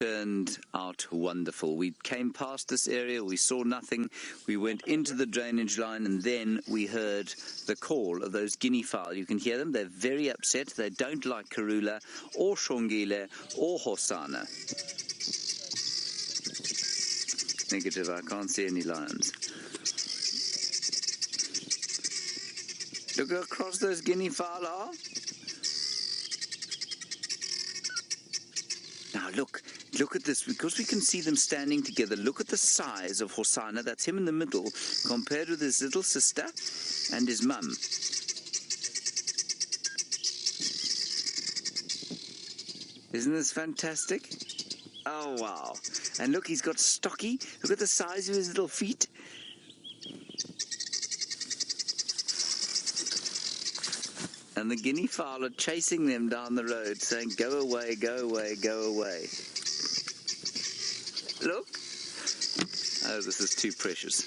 turned out wonderful. We came past this area, we saw nothing, we went into the drainage line, and then we heard the call of those guinea fowl. You can hear them, they're very upset, they don't like Karula or Shongile or Hosanna. Negative, I can't see any lions. Look how across those guinea fowl are. Now look at this, because we can see them standing together. Look at the size of Hosanna, that's him in the middle, compared with his little sister and his mum. Isn't this fantastic? Oh wow. And look, he's got stocky, look at the size of his little feet. And the guinea fowl are chasing them down the road, saying, go away, go away, go away. Look. Oh, this is too precious.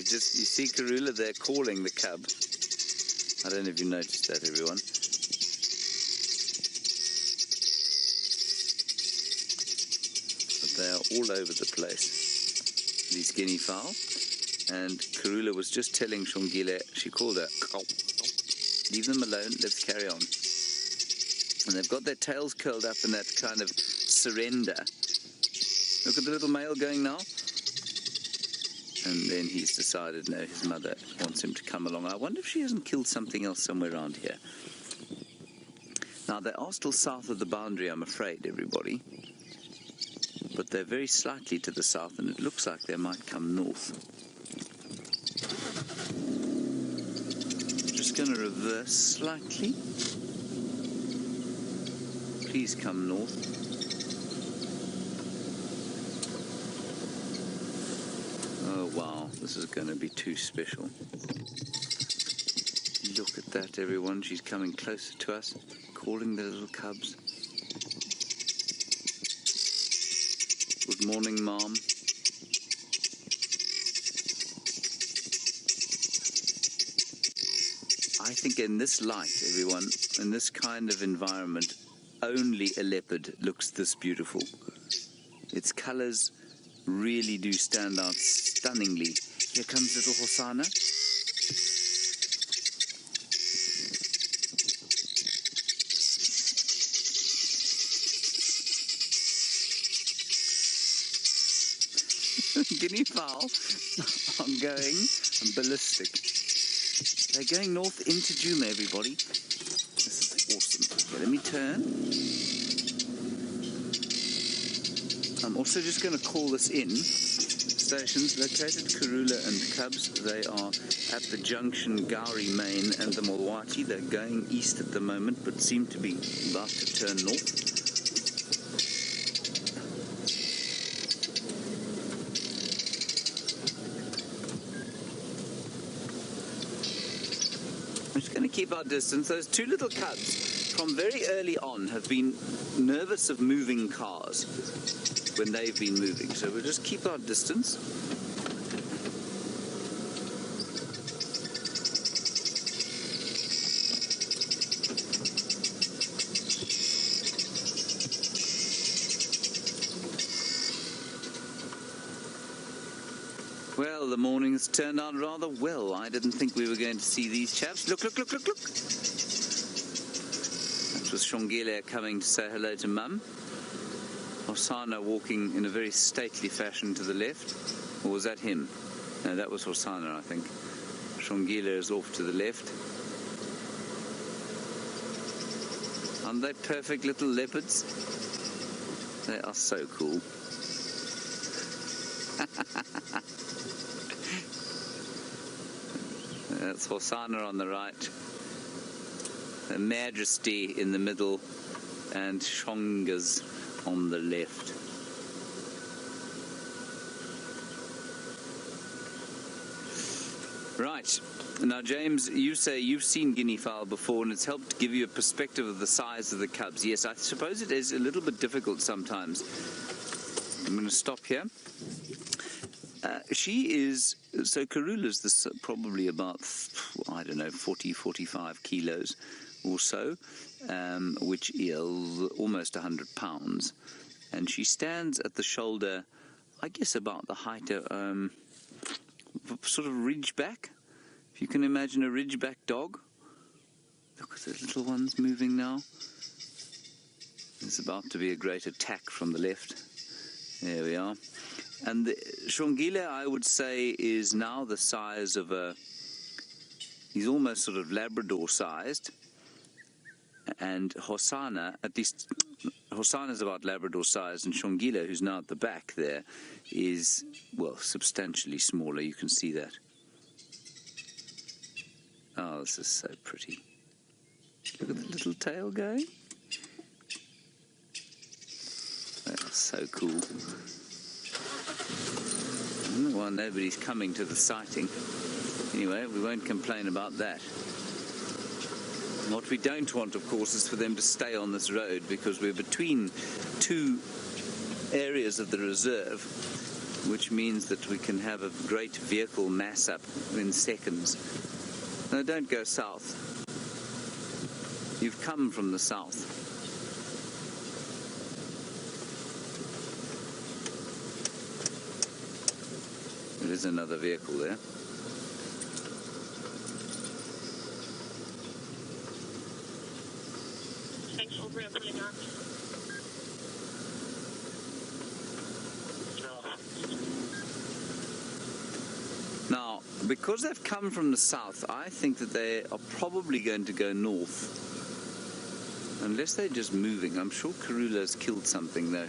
You see Karula there calling the cub. I don't know if you noticed that, everyone. But they are all over the place, these guinea fowl. And Karula was just telling Shongile, she called her, leave them alone, let's carry on. And they've got their tails curled up in that kind of surrender. Look at the little male going now. And then he's decided, no, his mother wants him to come along. I wonder if she hasn't killed something else somewhere around here. Now, they are still south of the boundary, I'm afraid, everybody. But they're very slightly to the south, and it looks like they might come north. Just going to reverse slightly. Please come north. Oh wow, this is going to be too special. Look at that, everyone. She's coming closer to us, calling the little cubs. Good morning, Mom. I think in this light, everyone, in this kind of environment, only a leopard looks this beautiful. Its colors really do stand out stunningly. Here comes little Hosanna. Guinea fowl are going ballistic. They're going north into Djuma, everybody. This is awesome. Okay, let me turn. I'm also just going to call this in. Stations located Karula and cubs. They are at the junction Gowrie Main and the Mulwati. They're going east at the moment, but seem to be about to turn north. I'm just going to keep our distance. Those two little cubs from very early on have been nervous of moving cars when they've been moving, so we'll just keep our distance. Well, the morning has turned out rather well. I didn't think we were going to see these chaps. Look, look, look, look, look. That was Shongile coming to say hello to Mum. Hosanna walking in a very stately fashion to the left. Or was that him? No, that was Hosanna, I think. Shongile is off to the left. Aren't they perfect little leopards? They are so cool. That's Hosanna on the right. The Majesty in the middle. And Shongas on the left. Right. Now, James, you say you've seen guinea fowl before and it's helped give you a perspective of the size of the cubs. Yes, I suppose it is a little bit difficult sometimes. I'm going to stop here. Karula's probably about, I don't know, 40, 45 kilos or so, which is almost 100 pounds. And she stands at the shoulder, I guess about the height of sort of ridgeback. If you can imagine a ridgeback dog. Look at the little ones moving now. There's about to be a great attack from the left. There we are. And the Shongile, I would say, is now the size of he's almost sort of Labrador sized. And Hosana, at least Hosana's about Labrador sized, and Shongile, who's now at the back there, is, well, substantially smaller. You can see that. Oh, this is so pretty. Look at the little tail going. That's so cool. Well, nobody's coming to the sighting. Anyway, we won't complain about that. What we don't want, of course, is for them to stay on this road, because we're between two areas of the reserve, which means that we can have a great vehicle mass up in seconds. No, don't go south. You've come from the south. There is another vehicle there. Now, because they've come from the south, I think that they are probably going to go north. Unless they're just moving. I'm sure Karula's killed something, though.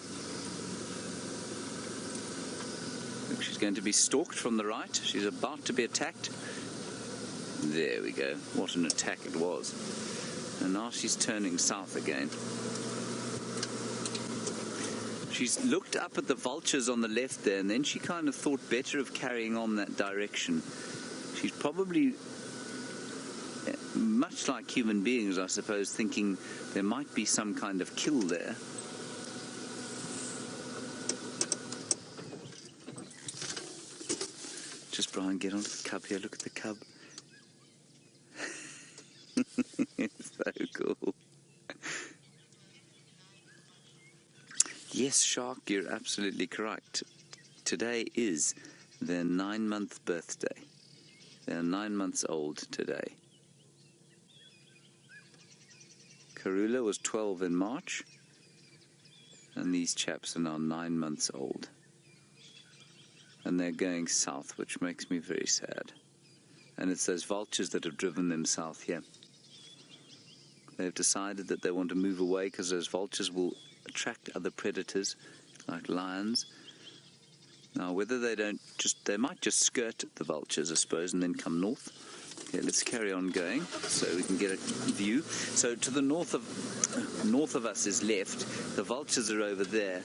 Look, she's going to be stalked from the right. She's about to be attacked. There we go. What an attack it was. And now she's turning south again. She's looked up at the vultures on the left there, and then she kind of thought better of carrying on that direction. She's probably, much like human beings, I suppose, thinking there might be some kind of kill there. Just, Brian, get onto the cub here. Look at the cub. It's so cool. Yes, Shark, you're absolutely correct. Today is their 9-month birthday. They're 9 months old today. Karula was 12 in March, and these chaps are now 9 months old. And they're going south, which makes me very sad. And it's those vultures that have driven them south here. They've decided that they want to move away because those vultures will attract other predators like lions. Now, whether they might just skirt the vultures, I suppose, and then come north. Okay, let's carry on going so we can get a view. So to the north of us is left. The vultures are over there,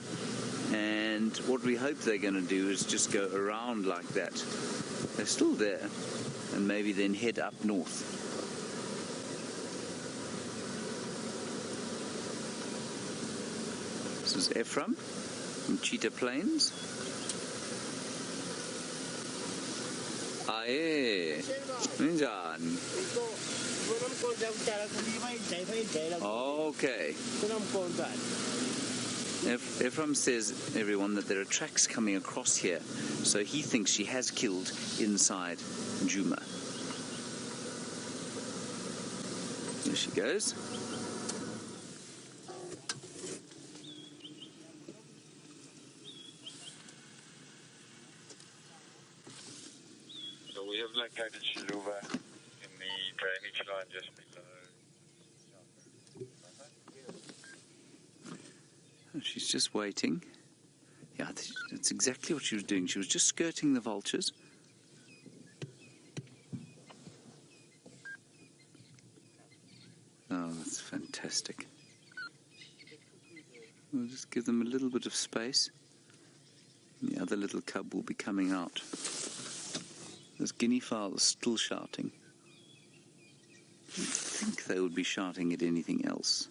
and what we hope they're going to do is just go around like that. They're still there, and maybe then head up north. This is Ephraim from Cheetah Plains. Aye. Minjan. Okay. Ephraim says, everyone, that there are tracks coming across here, so he thinks she has killed inside Djuma. There she goes. We have located Chiluva in the drainage line just below. She's just waiting. Yeah, that's exactly what she was doing. She was just skirting the vultures. Oh, that's fantastic. We'll just give them a little bit of space. The other little cub will be coming out. Those guinea fowl are still shouting. You'd think they would be shouting at anything else.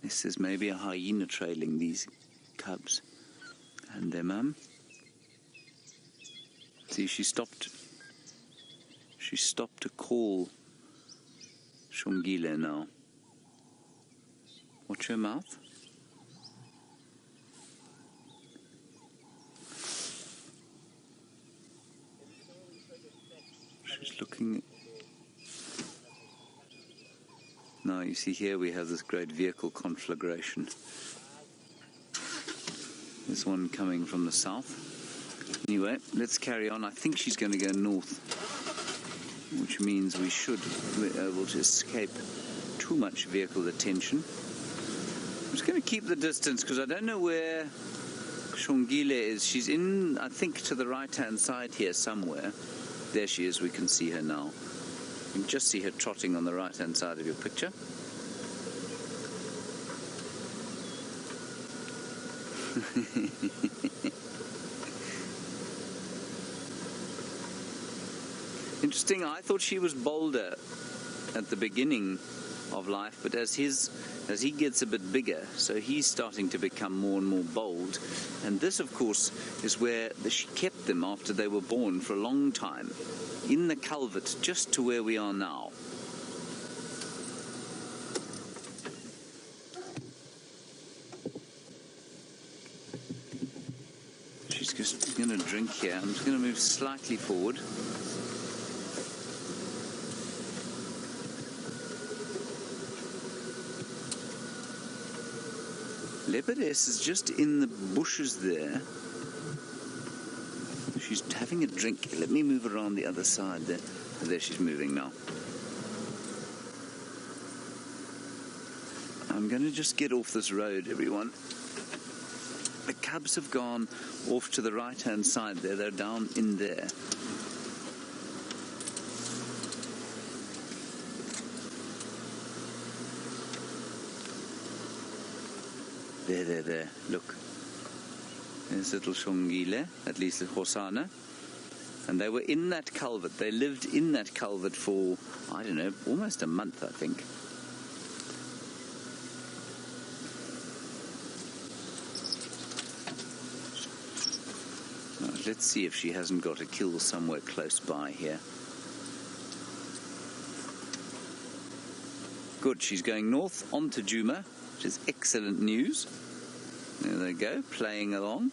This is maybe a hyena trailing these cubs. And their mum. See, she stopped. She stopped to call Shongile now. Watch her mouth. She's looking. Now you see here we have this great vehicle conflagration. There's one coming from the south. Anyway, let's carry on. I think she's going to go north, which means we should be able to escape too much vehicle attention. I'm just going to keep the distance because I don't know where Shongile is. She's in, I think, to the right-hand side here somewhere. There she is. We can see her now. You can just see her trotting on the right-hand side of your picture. Interesting, I thought she was bolder at the beginning of life, but as he gets a bit bigger, so he's starting to become more and more bold. And this, of course, is where she kept them after they were born for a long time, in the culvert, just to where we are now. She's just going to drink here. I'm just going to move slightly forward. Leopardess is just in the bushes there. She's having a drink. Let me move around the other side there. There she's moving now. I'm going to just get off this road, everyone. The cubs have gone off to the right-hand side there. They're down in there. There. Look. There's little Shongile, at least the Hosana. And they were in that culvert. They lived in that culvert for, I don't know, almost a month, I think. Right, let's see if she hasn't got a kill somewhere close by here. Good, she's going north onto Djuma, which is excellent news. There they go, playing along.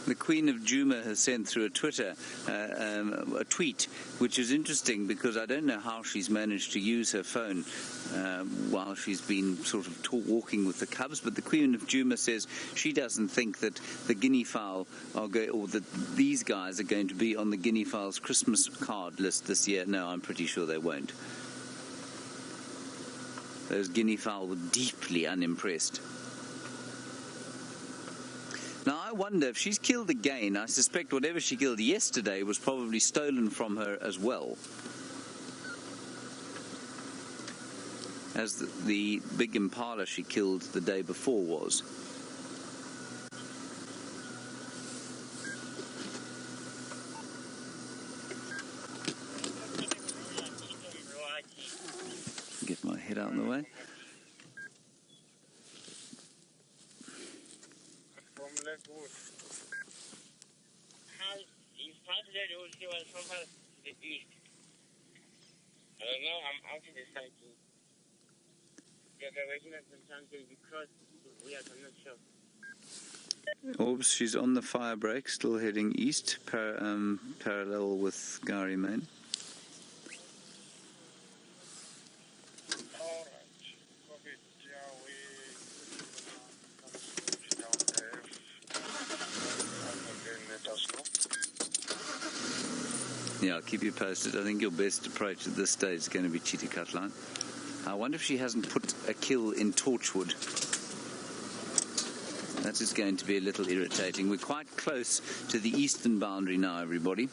The Queen of Djuma has sent through a Twitter a tweet, which is interesting because I don't know how she's managed to use her phone while she's been sort of walking with the cubs. But the Queen of Djuma says she doesn't think that the guinea fowl are or that these guys are going to be on the guinea fowl's Christmas card list this year. No, I'm pretty sure they won't. Those guinea fowl were deeply unimpressed. Now, I wonder if she's killed again. I suspect whatever she killed yesterday was probably stolen from her as well. As the big impala she killed the day before was. Get my head out of the way. I don't know, I'm out of the cycle. Because we are not sure. Orbs, she's on the fire break, still heading east, parallel with Gari Main. Yeah, I'll keep you posted. I think your best approach at this stage is going to be Cheetah cut line. I wonder if she hasn't put a kill in Torchwood. That is going to be a little irritating. We're quite close to the eastern boundary now, everybody.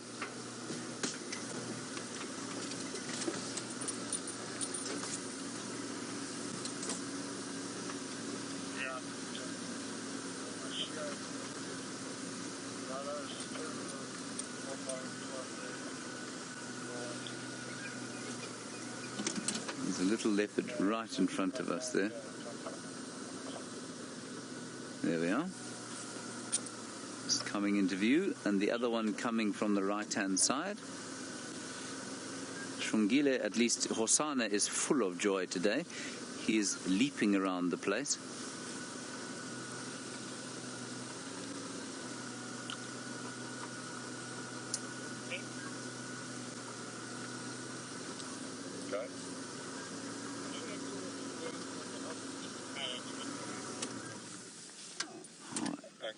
There's a little leopard right in front of us there. There we are. It's coming into view, and the other one coming from the right-hand side. Shongile, at least Hosana, is full of joy today. He is leaping around the place.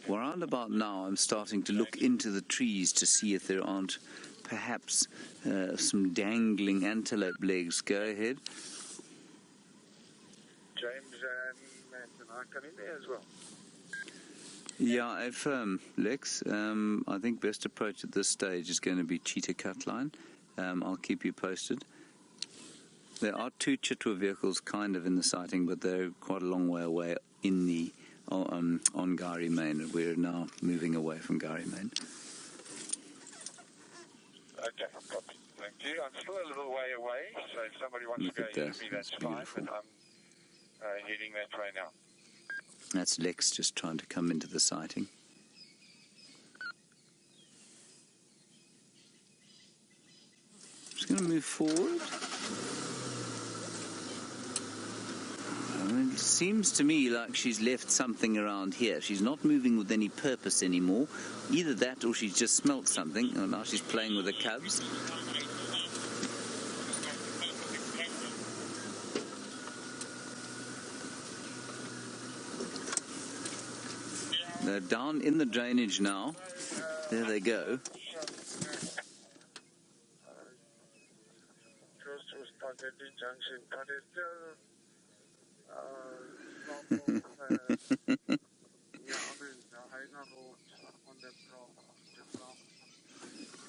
Around about now, I'm starting to look into the trees to see if there aren't perhaps some dangling antelope legs. Go ahead. James and I come in there as well. Yeah, I affirm, Lex. I think best approach at this stage is going to be Cheetah Cutline. I'll keep you posted. There are two Chitwa vehicles kind of in the sighting, but they're quite a long way away in the on Gari Main. We're now moving away from Gari Main. Okay, copy. Thank you. I'm still a little way away, so if somebody wants to go ahead of me, that's fine, but I'm heading that way now. That's Lex just trying to come into the sighting. Just going to move forward. It seems to me like she's left something around here. She's not moving with any purpose anymore. Either that or she's just smelt something. Oh, now she's playing with the cubs. They're down in the drainage now. There they go.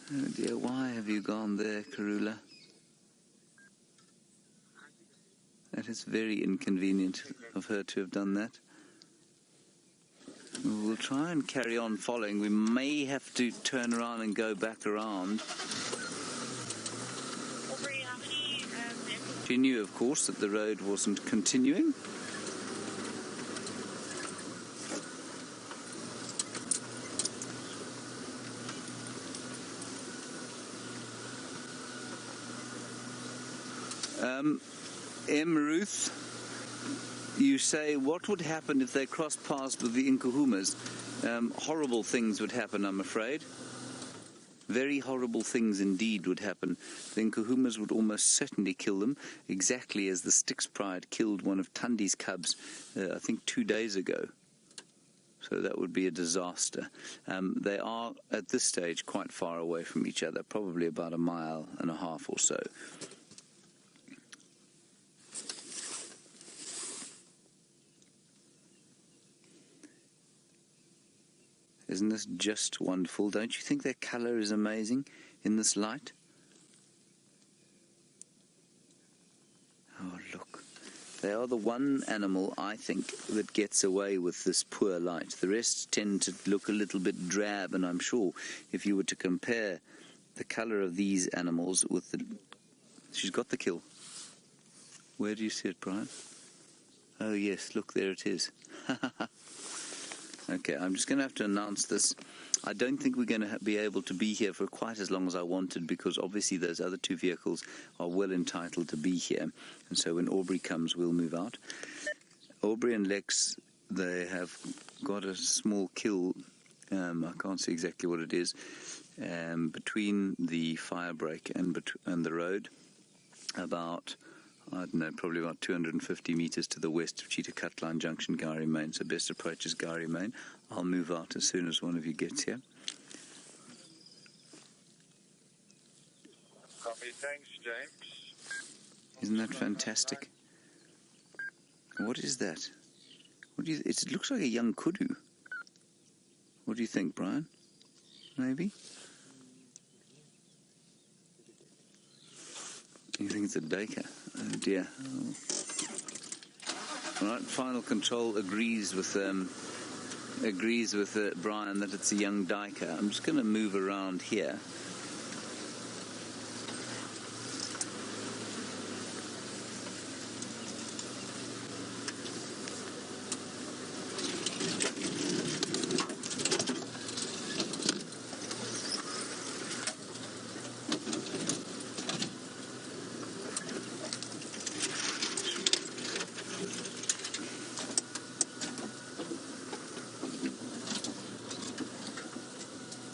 Oh dear, why have you gone there, Karula? That is very inconvenient of her to have done that. We'll try and carry on following. We may have to turn around and go back around. She knew, of course, that the road wasn't continuing. Ruth, you say, what would happen if they crossed paths with the Nkuhumas? Horrible things would happen, I'm afraid. Very horrible things indeed would happen. The Nkuhumas would almost certainly kill them, exactly as the Styx Pride killed one of Tundi's cubs, I think 2 days ago. So that would be a disaster. They are, at this stage, quite far away from each other, probably about 1.5 miles or so. Isn't this just wonderful? Don't you think their colour is amazing in this light? Oh, look. They are the one animal, I think, that gets away with this poor light. The rest tend to look a little bit drab, and I'm sure if you were to compare the colour of these animals with the... She's got the kill. Where do you see it, Brian? Oh, yes, look, there it is. Okay, I'm just going to have to announce this. I don't think we're going to be able to be here for quite as long as I wanted, because obviously those other two vehicles are well entitled to be here. And so when Aubrey comes, we'll move out. Aubrey and Lex, they have got a small kill. I can't see exactly what it is. Between the fire break and the road, about... I don't know, probably about 250 metres to the west of Cheetah Cutline Junction, Gari Main. So best approach is Gari Main. I'll move out as soon as one of you gets here. Copy, thanks, James. Isn't that fantastic? What is that? It looks like a young kudu. What do you think, Brian? Maybe? You think it's a duiker? Oh dear. All right, final control agrees with Brian that it's a young duiker. I'm just going to move around here.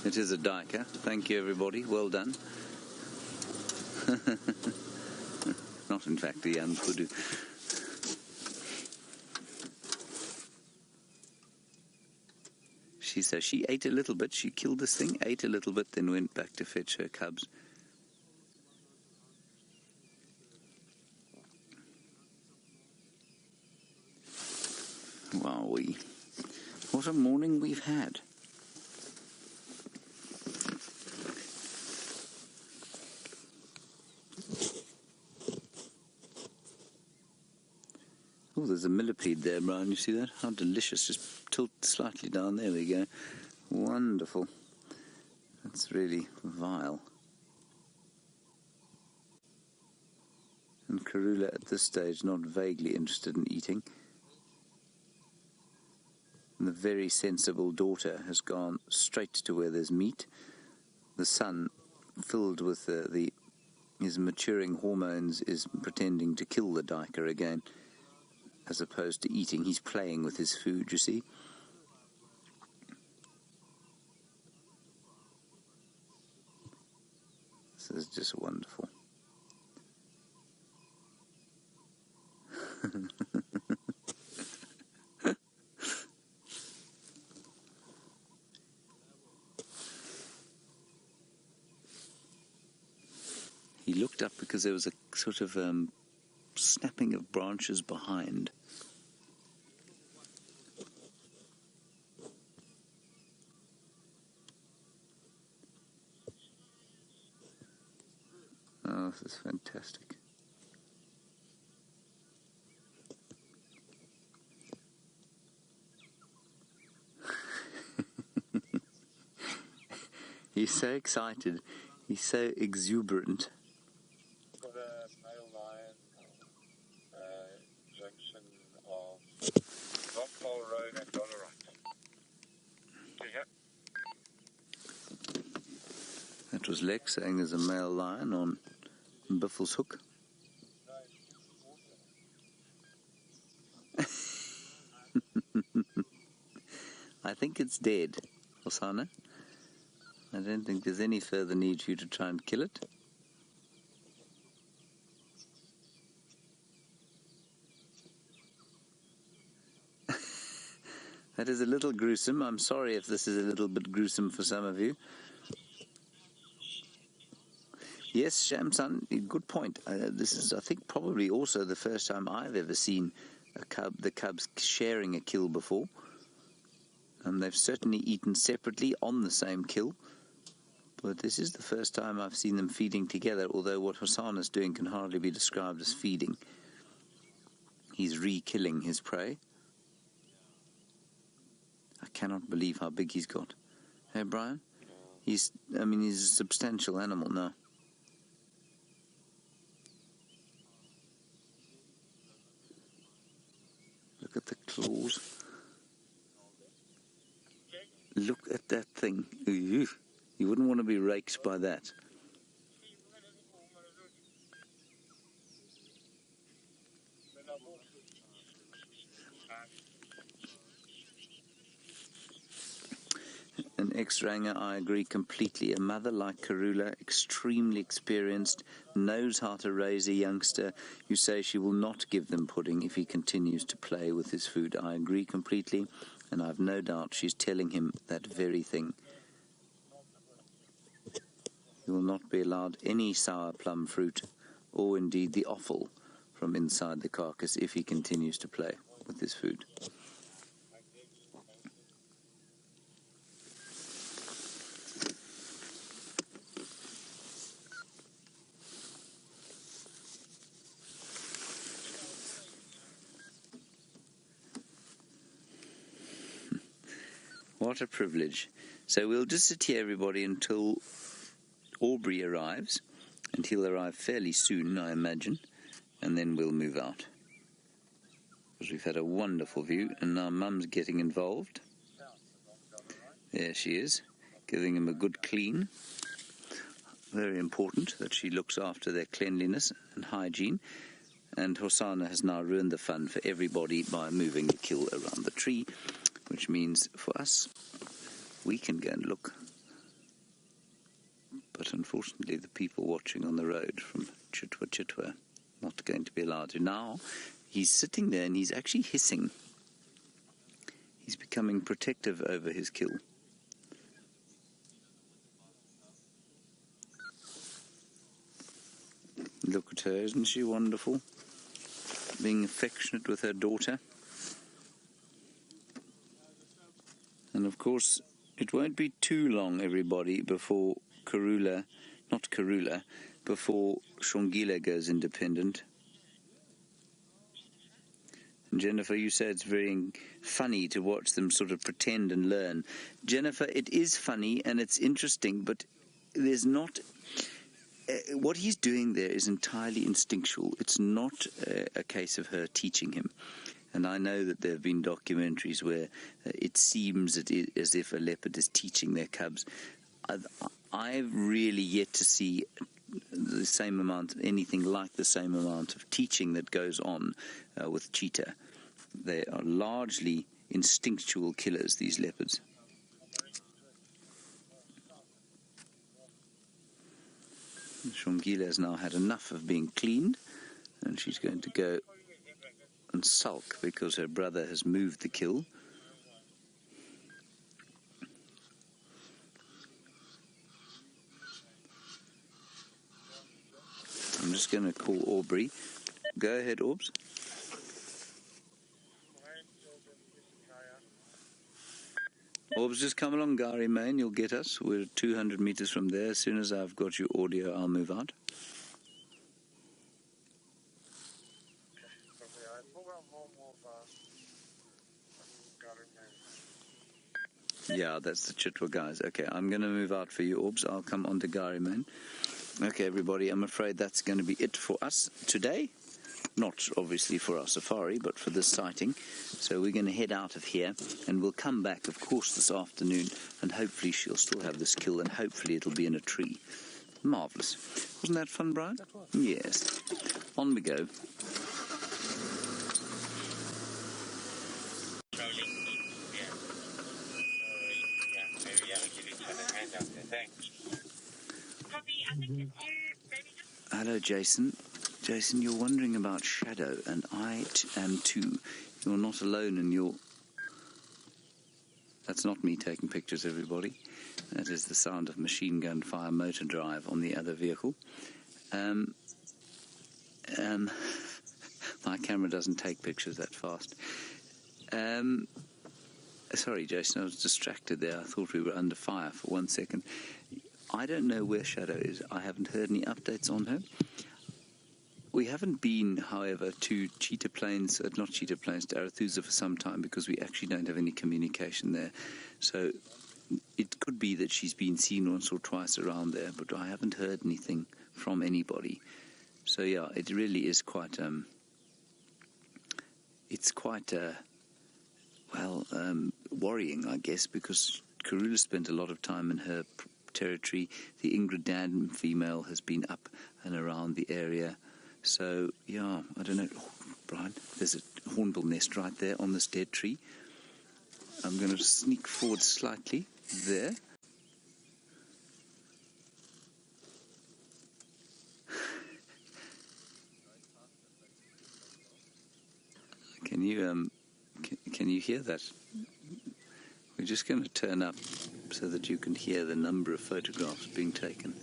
It is a duiker. Thank you, everybody. Well done. Not, in fact, a young kudu. She ate a little bit. She killed this thing, ate a little bit, then went back to fetch her cubs. Wowee. What a morning we've had. Oh, there's a millipede there, Brian. You see that? How delicious. Just tilt slightly down. There we go. Wonderful. That's really vile. And Karula at this stage not vaguely interested in eating. And the very sensible daughter has gone straight to where there's meat. The son, filled with his maturing hormones, is pretending to kill the duiker again, as opposed to eating. He's playing with his food, you see. This is just wonderful. He looked up because there was a sort of snapping of branches behind. Oh, this is fantastic. He's so excited. He's so exuberant. Got a male lion junction of Rockpole Road and Dollarite. Yeah. That was Lex saying there's a male lion on Biffle's Hook. I think it's dead, Osana. I don't think there's any further need for you to try and kill it. That is a little gruesome. I'm sorry if this is a little bit gruesome for some of you. Yes, Shamsan, good point. This is, I think, probably also the first time I've ever seen the cubs sharing a kill before. They've certainly eaten separately on the same kill, but this is the first time I've seen them feeding together, although what Hassan is doing can hardly be described as feeding. He's re-killing his prey. I cannot believe how big he's got. Hey, Brian? He's a substantial animal now. Look at the claws. Look at that thing. You wouldn't want to be raked by that. An ex-ranger, I agree completely. A mother like Karula, extremely experienced, knows how to raise a youngster. You say she will not give them pudding if he continues to play with his food. I agree completely, and I've no doubt she's telling him that very thing. He will not be allowed any sour plum fruit, or indeed the offal, from inside the carcass if he continues to play with his food. What a privilege. So we'll just sit here, everybody, until Aubrey arrives, and he'll arrive fairly soon, I imagine, and then we'll move out. Because we've had a wonderful view, and now Mum's getting involved. There she is, giving him a good clean. Very important that she looks after their cleanliness and hygiene. And Hosanna has now ruined the fun for everybody by moving the kill around the tree, which means for us, we can go and look. But unfortunately, the people watching on the road from Cheetah not going to be allowed to. Now, he's sitting there and he's actually hissing. He's becoming protective over his kill. Look at her, isn't she wonderful? Being affectionate with her daughter. And of course, it won't be too long, everybody, before before Shongile goes independent. And Jennifer, you said it's very funny to watch them sort of pretend and learn. Jennifer, it is funny and it's interesting, but there's not... what he's doing there is entirely instinctual. It's not a case of her teaching him. And I know that there have been documentaries where it seems as if a leopard is teaching their cubs. I've really yet to see the same amount, anything like the same amount of teaching that goes on with cheetah. They are largely instinctual killers, these leopards. Shongile has now had enough of being cleaned, and she's going to go and sulk because her brother has moved the kill. I'm just going to call Aubrey. Go ahead, Orbs. Orbs, just come along, Gary Main. You'll get us. We're 200 meters from there. As soon as I've got your audio, I'll move out. Yeah, that's the Chitwa guys. Okay, I'm going to move out for you, Orbs. I'll come on to Gary Main. Okay, everybody, I'm afraid that's going to be it for us today. Not obviously for our safari, but for this sighting. So we're going to head out of here, and we'll come back, of course, this afternoon, and hopefully she'll still have this kill, and hopefully it'll be in a tree. Marvellous. Wasn't that fun, Brian? That was. Yes. On we go. Hello, Jason. Jason, you're wondering about shadow, and I am too. You're not alone in your... That's not me taking pictures, everybody. That is the sound of machine gun fire motor drive on the other vehicle. My camera doesn't take pictures that fast. Sorry, Jason, I was distracted there. I thought we were under fire for 1 second. I don't know where Shadow is. I haven't heard any updates on her. We haven't been, however, to Cheetah Plains, not Cheetah Plains, to Arathusa for some time because we actually don't have any communication there. So it could be that she's been seen once or twice around there, but I haven't heard anything from anybody. So yeah, it really is quite, worrying, I guess, because Karula spent a lot of time in her territory. The Ingrid female has been up and around the area. So, yeah, I don't know. Oh, Brian, there's a hornbill nest right there on this dead tree. I'm going to sneak forward slightly there. Can you hear that? We're just going to turn up so that you can hear the number of photographs being taken.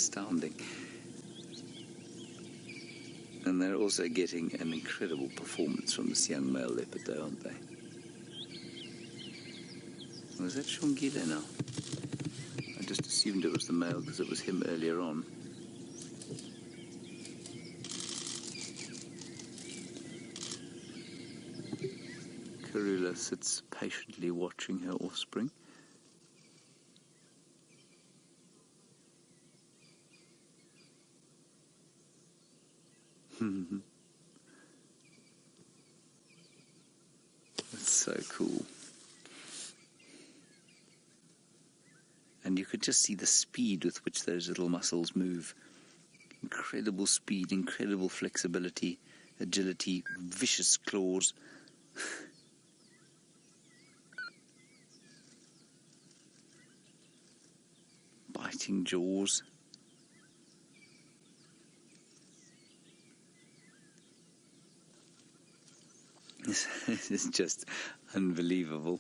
astounding. And they're also getting an incredible performance from this young male leopard though, aren't they? Was that Shongile now? I just assumed it was the male because it was him earlier on. Karula sits patiently watching her offspring. That's so cool. And you could just see the speed with which those little muscles move. Incredible speed, incredible flexibility, agility, vicious claws. Biting jaws. This is just unbelievable.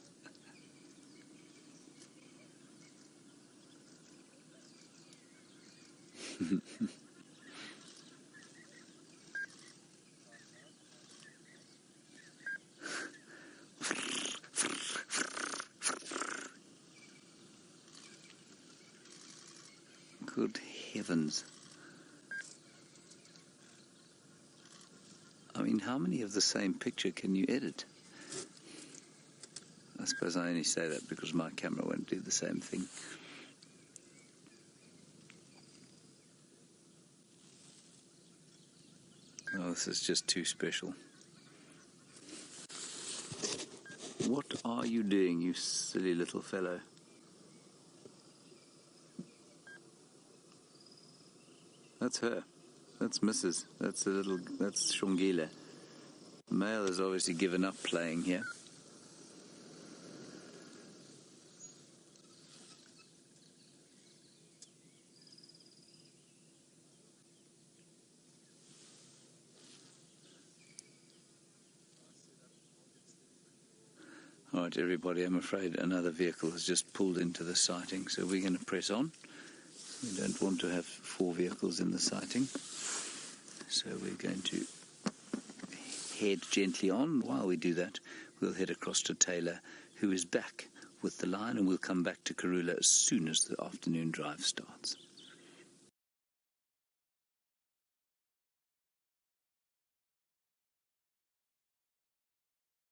Good heavens. I mean, how many of the same picture can you edit? I suppose I only say that because my camera won't do the same thing. Oh, this is just too special. What are you doing, you silly little fellow? That's her. That's Mrs. That's Shongile. The male has obviously given up playing here. All right, everybody, I'm afraid another vehicle has just pulled into the sighting, so we're going to press on. We don't want to have 4 vehicles in the sighting, so we're going to head gently on. While we do that, we'll head across to Taylor, who is back with the line, and we'll come back to Karula as soon as the afternoon drive starts.